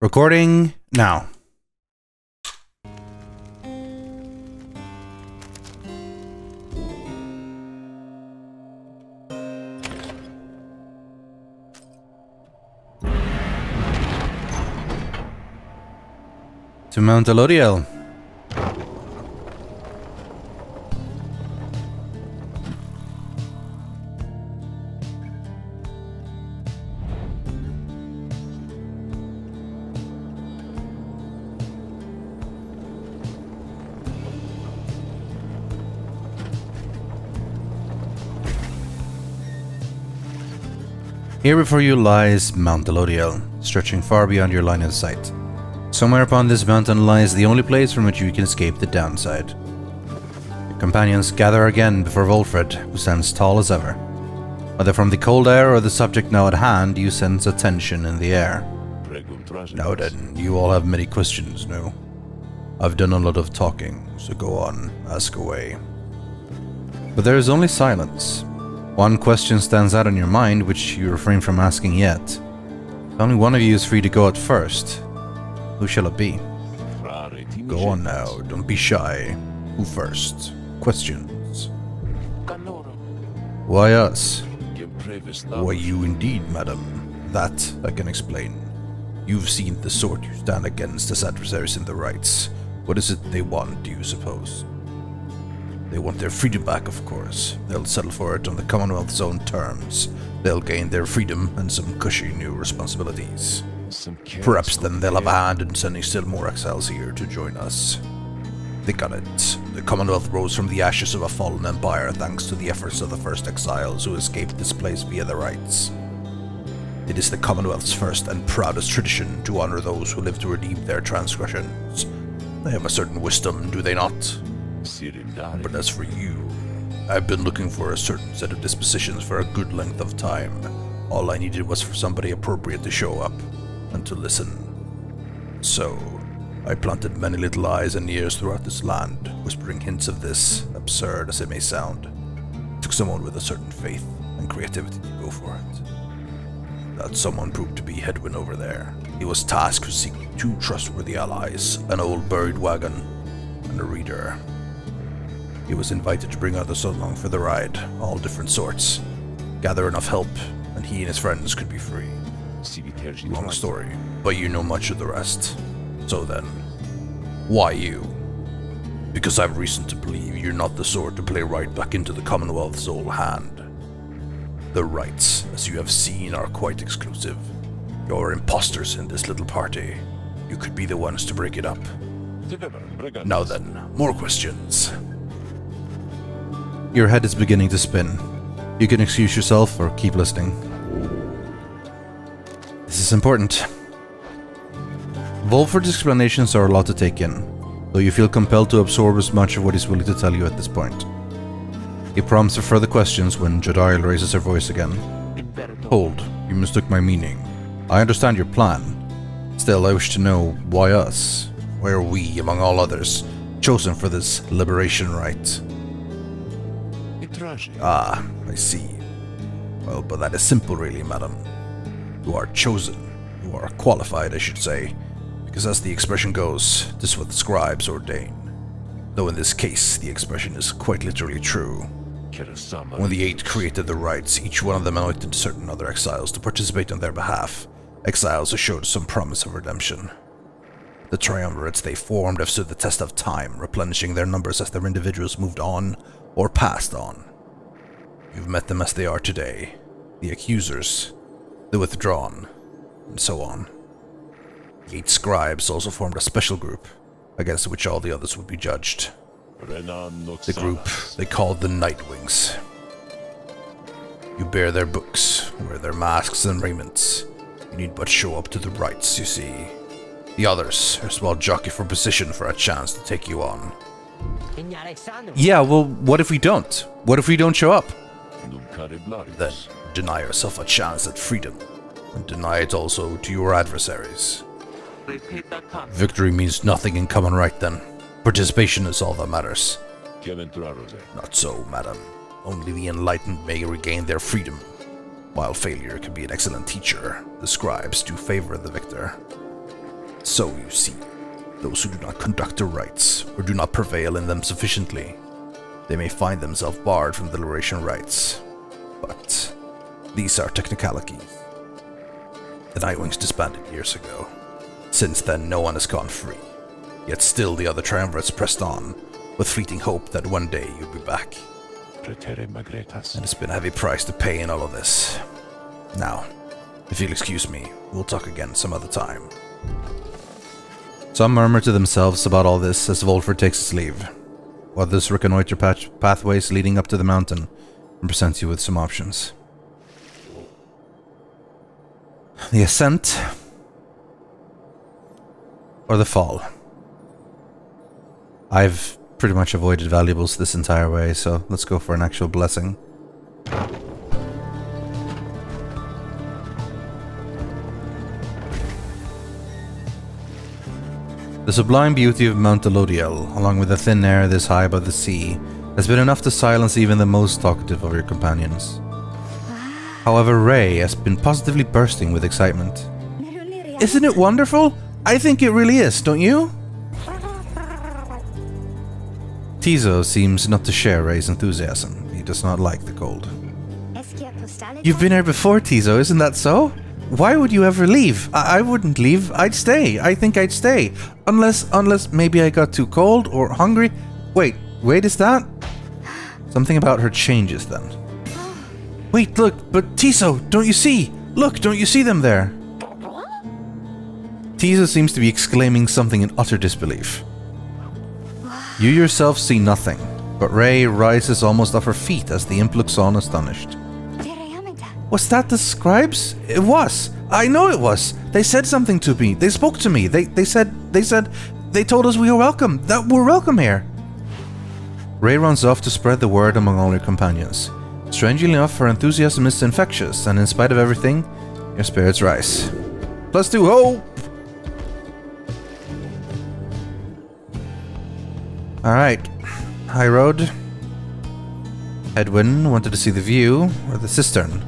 Recording now. To Mount Elodiel. Here before you lies Mount Elodiel, stretching far beyond your line of sight. Somewhere upon this mountain lies the only place from which you can escape the downside. Your companions gather again before Volfred, who stands tall as ever. Whether from the cold air or the subject now at hand, you sense a tension in the air. Now then, you all have many questions, no? I've done a lot of talking, so go on, ask away. But there is only silence. One question stands out in your mind, which you refrain from asking yet. Only one of you is free to go out first. Who shall it be? Go on now, don't be shy. Who first? Questions. Why us? Why you indeed, madam. That I can explain. You've seen the sort you stand against as adversaries in the rights. What is it they want, do you suppose? They want their freedom back, of course. They'll settle for it on the Commonwealth's own terms. They'll gain their freedom and some cushy new responsibilities. Perhaps then they'll have a hand in sending still more exiles here to join us. Think on it. The Commonwealth rose from the ashes of a fallen empire thanks to the efforts of the first exiles who escaped this place via the rights. It is the Commonwealth's first and proudest tradition to honor those who live to redeem their transgressions. They have a certain wisdom, do they not? But as for you, I've been looking for a certain set of dispositions for a good length of time. All I needed was for somebody appropriate to show up, and to listen. So, I planted many little eyes and ears throughout this land, whispering hints of this, absurd as it may sound. It took someone with a certain faith and creativity to go for it. That someone proved to be Hedwin over there. He was tasked with seeking two trustworthy allies, an old buried wagon, and a reader. He was invited to bring others along for the ride, all different sorts. Gather enough help, and he and his friends could be free. Long story, but you know much of the rest. So then, why you? Because I've reason to believe you're not the sort to play right back into the Commonwealth's old hand. The rights, as you have seen, are quite exclusive. You're imposters in this little party. You could be the ones to break it up. Now then, more questions. Your head is beginning to spin. You can excuse yourself or keep listening. This is important. Volfred's explanations are a lot to take in, though you feel compelled to absorb as much of what he's willing to tell you at this point. He prompts for further questions when Jodiel raises her voice again. Hold, you mistook my meaning. I understand your plan. Still, I wish to know, why us? Why are we, among all others, chosen for this liberation rite? Ah, I see. Well, but that is simple really, madam. You are chosen. You are qualified, I should say. Because as the expression goes, this is what the scribes ordain. Though in this case, the expression is quite literally true. When the Eight created the rites, each one of them anointed certain other exiles to participate on their behalf. Exiles who showed some promise of redemption. The triumvirates they formed have stood the test of time, replenishing their numbers as their individuals moved on or passed on. You've met them as they are today. The accusers, the withdrawn, and so on. The 8 scribes also formed a special group, against which all the others would be judged. The group they called the Nightwings. You bear their books, wear their masks and raiments. You need but show up to the rites, you see. The others are small jockey for position for a chance to take you on. Yeah, well, what if we don't? What if we don't show up? Then deny yourself a chance at freedom, and deny it also to your adversaries. Victory means nothing in common right then. Participation is all that matters. Not so, madam. Only the enlightened may regain their freedom. While failure can be an excellent teacher, the scribes do favor the victor. So, you see, those who do not conduct the rites, or do not prevail in them sufficiently, they may find themselves barred from the liberation rites. But these are technicalities. The Nightwings disbanded years ago. Since then, no one has gone free. Yet still the other triumvirates pressed on, with fleeting hope that one day you'd be back. And it's been a heavy price to pay in all of this. Now, if you'll excuse me, we'll talk again some other time. Some murmur to themselves about all this as Volford takes his leave. Others reconnoiter pathways leading up to the mountain and present you with some options. The ascent or the fall. I've pretty much avoided valuables this entire way, so let's go for an actual blessing. The sublime beauty of Mount Elodiel, along with the thin air this high above the sea, has been enough to silence even the most talkative of your companions. However, Ray has been positively bursting with excitement. Isn't it wonderful? I think it really is, don't you? Tizo seems not to share Ray's enthusiasm. He does not like the cold. You've been here before, Tizo, isn't that so? Why would you ever leave? I wouldn't leave. I'd stay. I think I'd stay. Unless maybe I got too cold or hungry. Wait, is that? Something about her changes then. Wait, look, but Tizo, don't you see? Look, don't you see them there? Tizo seems to be exclaiming something in utter disbelief. You yourself see nothing, but Ray rises almost off her feet as the imp looks on astonished. Was that the scribes? It was. I know it was. They said something to me. They spoke to me. They told us we were welcome. That we're welcome here. Ray runs off to spread the word among all your companions. Strangely enough, her enthusiasm is infectious, and in spite of everything, your spirits rise. +2 hope! Alright. High road. Edwin wanted to see the view, or the cistern.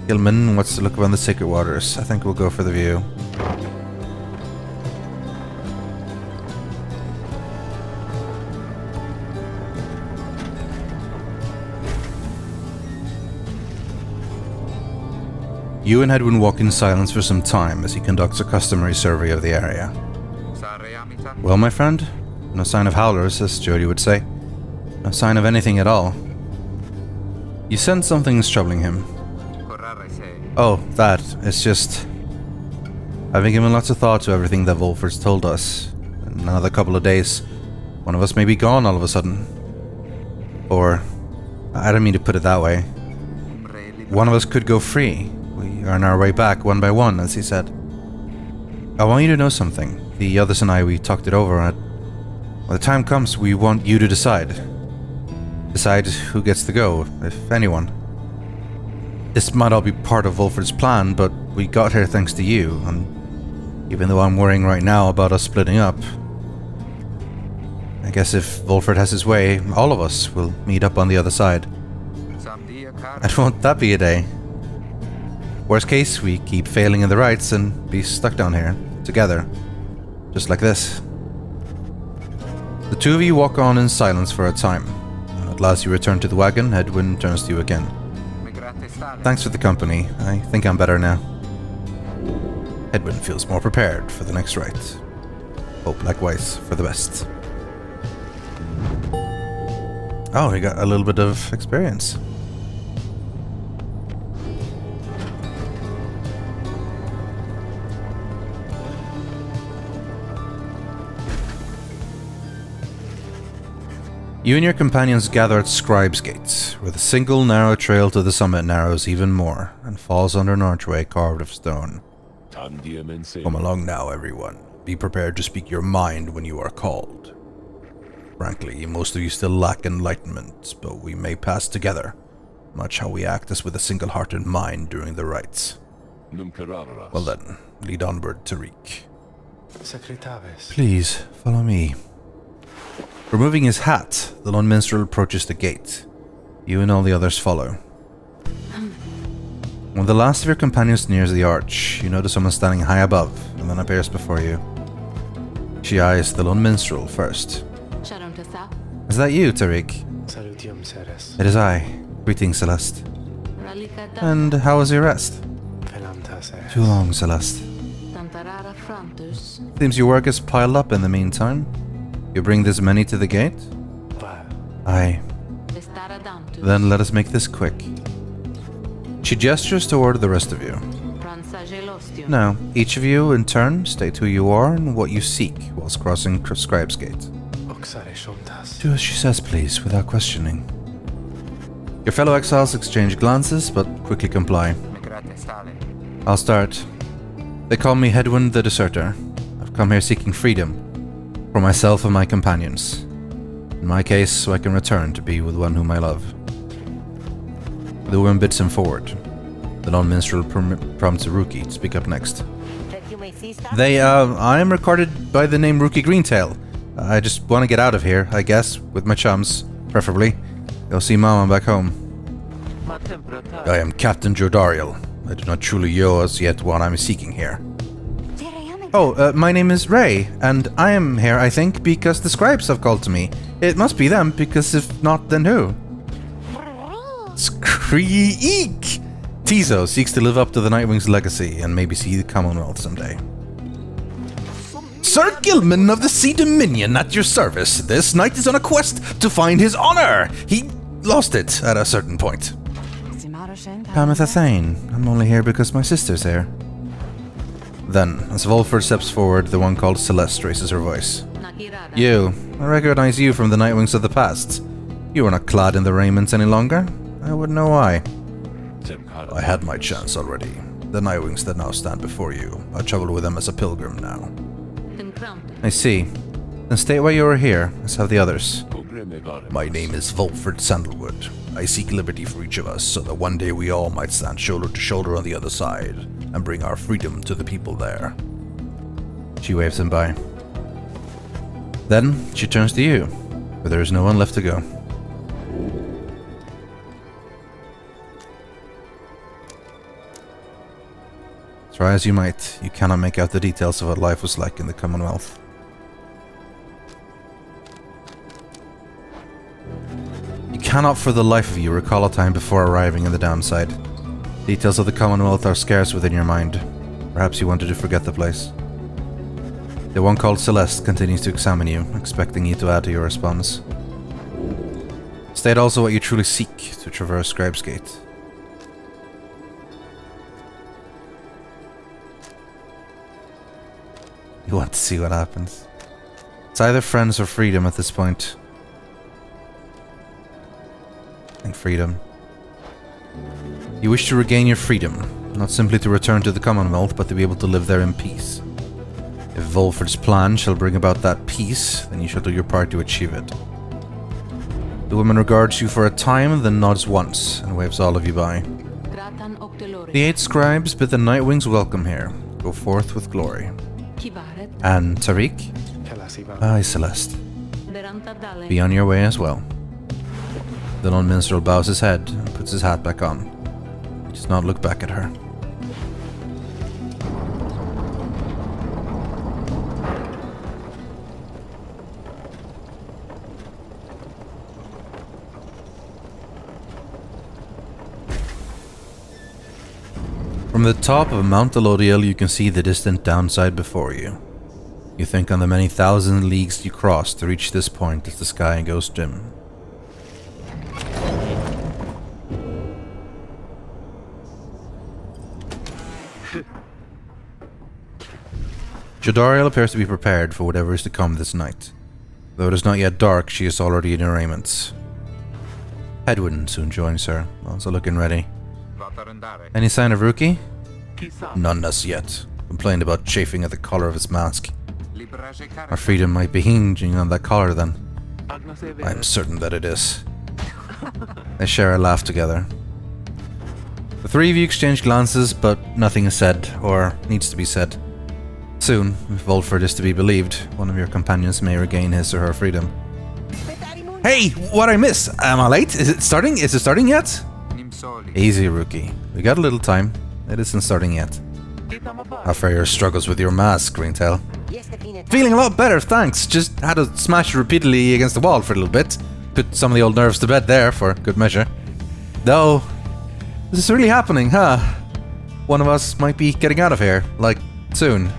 Gilman wants to look around the sacred waters. I think we'll go for the view. You and Edwin walk in silence for some time as he conducts a customary survey of the area. Well, my friend? No sign of howlers, as Jody would say. No sign of anything at all. You sense something's troubling him. Oh, that. It's just... I've been giving lots of thought to everything that Volford's told us. In another couple of days, one of us may be gone all of a sudden. Or... I don't mean to put it that way. One of us could go free. We earn our way back one by one, as he said. I want you to know something. The others and I, we talked it over, and when the time comes, we want you to decide. Decide who gets to go, if anyone. This might all be part of Volford's plan, but we got here thanks to you, and even though I'm worrying right now about us splitting up, I guess if Volford has his way, all of us will meet up on the other side. And won't that be a day? Worst case, we keep failing in the rites and be stuck down here, together. Just like this. The two of you walk on in silence for a time. At last you return to the wagon. Edwin turns to you again. Thanks for the company. I think I'm better now. Edwin feels more prepared for the next rite. Hope likewise for the best. Oh, he got a little bit of experience. You and your companions gather at Scribesgate, where the single narrow trail to the summit narrows even more and falls under an archway carved of stone. Come along now, everyone. Be prepared to speak your mind when you are called. Frankly, most of you still lack enlightenment, but we may pass together, much how we act as with a single-hearted mind during the rites. Well then, lead onward, Tariq. Please, follow me. Removing his hat, the lone minstrel approaches the gate. You and all the others follow. When the last of your companions nears the arch, you notice someone standing high above, and then appears before you. She eyes the lone minstrel first. Is that you, Tariq? It is I. Greetings, Celeste. And how was your rest? Too long, Celeste. Seems your work has piled up in the meantime. You bring this many to the gate? Aye. Then let us make this quick. She gestures toward the rest of you. Now, each of you, in turn, state who you are and what you seek whilst crossing Scribesgate. Do as she says, please, without questioning. Your fellow exiles exchange glances, but quickly comply. I'll start. They call me Hedwyn the Deserter. I've come here seeking freedom, for myself and my companions. In my case, so I can return to be with one whom I love. The woman bids him forward. The non-minstrel prompts a rookie to speak up next. I am recorded by the name Rookie Greentail. I just want to get out of here, I guess, with my chums, preferably. Go see Mama back home. I am Captain Jodariel. I do not truly know as yet what I'm seeking here. Oh, my name is Ray, and I am here, I think, because the scribes have called to me. It must be them, because if not, then who? Skreek! Tizo seeks to live up to the Nightwing's legacy and maybe see the Commonwealth someday. Sir Gilman of the Sea Dominion at your service. This knight is on a quest to find his honor. He lost it at a certain point. Pamitha Thane. I'm only here because my sister's here. Then, as Volford steps forward, the one called Celeste raises her voice. You. I recognize you from the Nightwings of the past. You are not clad in the raiment any longer. I wouldn't know why. I had my chance already. The Nightwings that now stand before you. I travel with them as a pilgrim now. I see. Then state why you are here, as have the others. My name is Volford Sandalwood. I seek liberty for each of us, so that one day we all might stand shoulder to shoulder on the other side, and bring our freedom to the people there. She waves him by. Then, she turns to you, but there is no one left to go. Try as you might, you cannot make out the details of what life was like in the Commonwealth. You cannot for the life of you recall a time before arriving in the downside. Details of the Commonwealth are scarce within your mind. Perhaps you wanted to forget the place. The one called Celeste continues to examine you, expecting you to add to your response. State also what you truly seek to traverse Scribesgate. You want to see what happens. It's either friends or freedom at this point. I think freedom. You wish to regain your freedom, not simply to return to the Commonwealth, but to be able to live there in peace. If Volford's plan shall bring about that peace, then you shall do your part to achieve it. The woman regards you for a time, then nods once, and waves all of you by. The 8 scribes bid the Nightwings welcome here. Go forth with glory. And Tariq? Aye, Celeste. Be on your way as well. The non-minstrel bows his head and puts his hat back on. He does not look back at her. From the top of Mount Elodiel, you can see the distant downside before you. You think on the many thousand leagues you crossed to reach this point as the sky goes dim. Jodariel appears to be prepared for whatever is to come this night. Though it is not yet dark, she is already in her raiments. Hedwyn soon joins her, also looking ready. Any sign of Rookie? None as yet. Complained about chafing at the collar of his mask. Our freedom might be hinging on that collar then. I am certain that it is. They share a laugh together. The 3 of you exchange glances, but nothing is said, or needs to be said. Soon, if Volford is to be believed, one of your companions may regain his or her freedom. Hey, what'd I miss? Am I late? Is it starting? Is it starting yet? Easy, Rookie. We got a little time. It isn't starting yet. How fare your struggles with your mask, Greentail? Feeling a lot better, thanks. Just had to smash it repeatedly against the wall for a little bit. Put some of the old nerves to bed there, for good measure. Though, this is really happening, huh? One of us might be getting out of here, like, soon.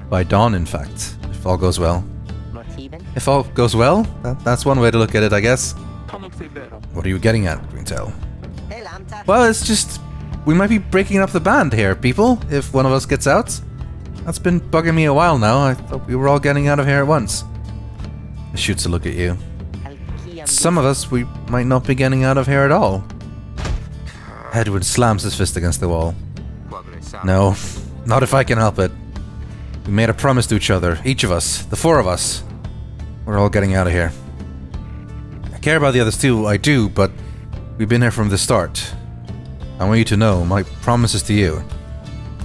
By dawn, in fact, if all goes well. If all goes well? That's one way to look at it, I guess. What are you getting at, Greentail? Well, it's just... we might be breaking up the band here, people, if one of us gets out. That's been bugging me a while now. I thought we were all getting out of here at once. He shoots a look at you. Some of us, we might not be getting out of here at all. Edward slams his fist against the wall. No, not if I can help it. We made a promise to each other, each of us, the four of us. We're all getting out of here. I care about the others too, I do, but we've been here from the start. I want you to know, my promise is to you.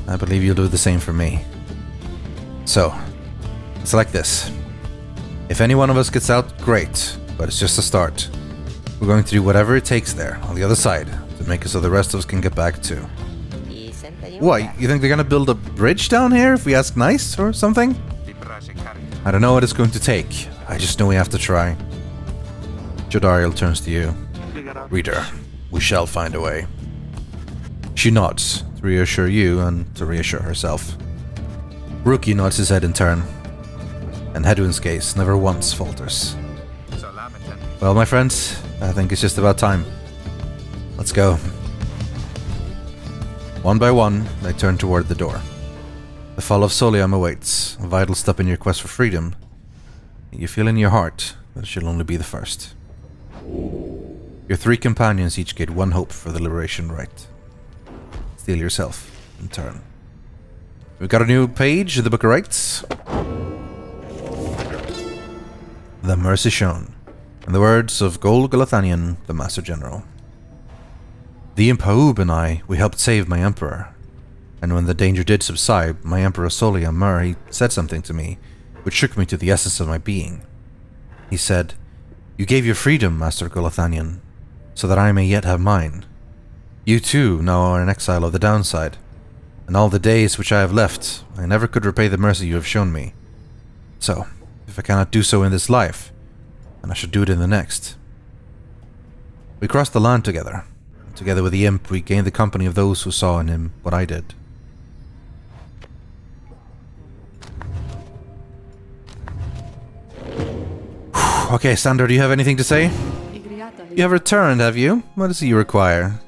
I believe you'll do the same for me. So, it's like this. If any one of us gets out, great, but it's just a start. We're going to do whatever it takes there, on the other side, to make it so the rest of us can get back too. What, you think they're gonna build a bridge down here if we ask nice, or something? I don't know what it's going to take. I just know we have to try. Jodariel turns to you. Reader, we shall find a way. She nods, to reassure you and to reassure herself. Rookie nods his head in turn, and Hedwin's gaze never once falters. Well, my friends, I think it's just about time. Let's go. One by one, they turn toward the door. The fall of Soliam awaits, a vital step in your quest for freedom. You feel in your heart that it should only be the first. Your three companions each get one hope for the liberation right. Steal yourself, in turn. We've got a new page in the Book of Rites. The Mercy Shown. In the words of Gol Galathanian, the Master General. The Imp Haub and I, we helped save my Emperor. And when the danger did subside, my Emperor Soliam Mur, he said something to me, which shook me to the essence of my being. He said, "You gave your freedom, Master Galathanian, so that I may yet have mine. You too now are an exile of the downside, and all the days which I have left, I never could repay the mercy you have shown me. So, if I cannot do so in this life, then I should do it in the next." We crossed the land together. Together with the Imp, we gained the company of those who saw in him what I did. Okay, Sander, do you have anything to say? You have returned, have you? What is it you require?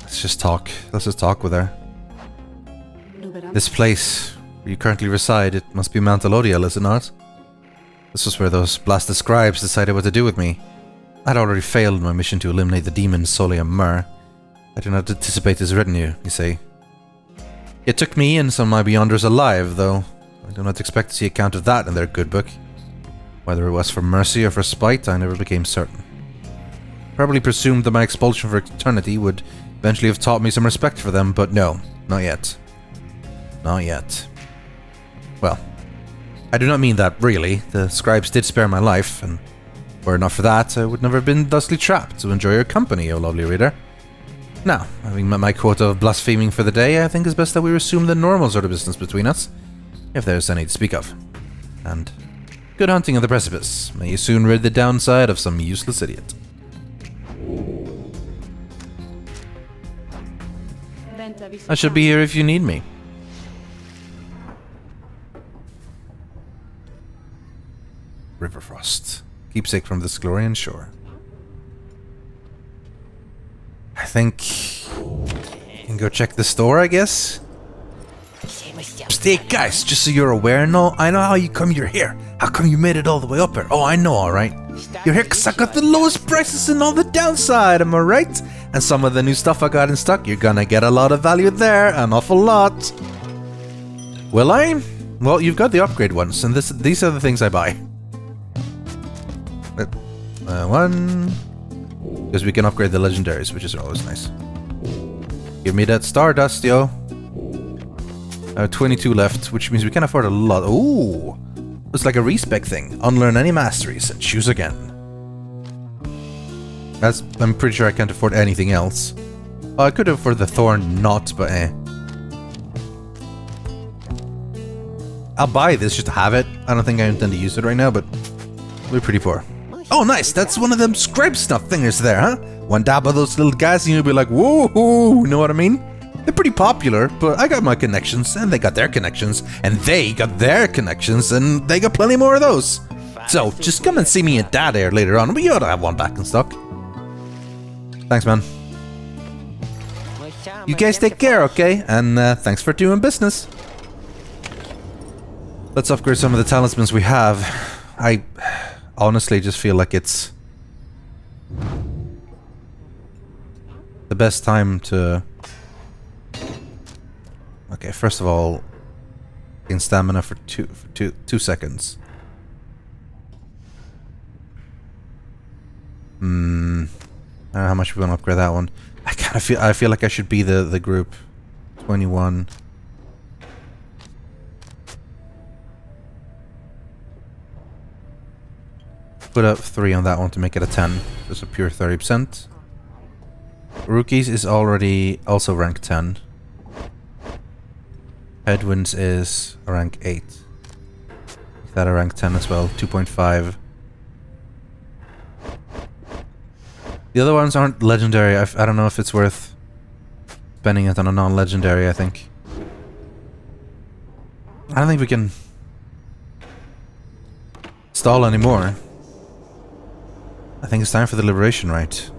Let's just talk. Let's just talk with her. This place where you currently reside, it must be Mount Elodiel, is it not? This was where those blasted scribes decided what to do with me. I'd already failed in my mission to eliminate the demon Soliam Mur. I do not anticipate his retinue, you say. It took me and some of my beyonders alive, though. I do not expect to see account of that in their good book. Whether it was for mercy or for spite, I never became certain. Probably presumed that my expulsion for eternity would eventually have taught me some respect for them, but no, not yet. Not yet. Well, I do not mean that, really. The scribes did spare my life, and were it not for that, I would never have been thusly trapped to enjoy your company, O lovely reader. Now, having met my quota of blaspheming for the day, I think it's best that we resume the normal sort of business between us, if there's any to speak of. And good hunting of the precipice. May you soon rid the downside of some useless idiot. I should be here if you need me. Riverfrost. Keepsake from this glorious shore. I think you can go check the store, I guess? Stay, guys, just so you're aware, I know how you come you're here. How come you made it all the way up here? Oh, I know, alright. You're here because I got the lowest prices and all the downside, am I right? And some of the new stuff I got in stock, you're gonna get a lot of value there, an awful lot. Will I? Well, you've got the upgrade ones, and these are the things I buy. One... Because we can upgrade the legendaries, which is always nice. Give me that Stardust, yo. 22 left, which means we can afford a lot. Ooh! It's like a respec thing. Unlearn any masteries and choose again. I'm pretty sure I can't afford anything else. Oh, I could have for the Thorn not, but eh. I'll buy this just to have it. I don't think I intend to use it right now, but we're pretty poor. Oh, nice! That's one of them scribe stuff thingers there, huh? One dab of those little guys and you'll be like, whoa, you know what I mean? They're pretty popular, but I got my connections, and they got their connections, and they got their connections, and they got plenty more of those. So, just come and see me at Dad Air later on. We ought to have one back in stock. Thanks, man. You guys take care, okay? And thanks for doing business. Let's upgrade some of the talismans we have. I honestly just feel like it's the best time to... Okay, first of all, gain stamina for two seconds. I don't know how much we want to upgrade that one. I feel like I should be the group 21. Put up 3 on that one to make it a 10. Just a pure 30%. Rookies is already also rank 10. Headwinds is a rank 8. Make that a rank 10 as well, 2.5. The other ones aren't legendary. I don't know if it's worth spending it on a non-legendary, I think. I don't think we can stall anymore. I think it's time for the liberation rite.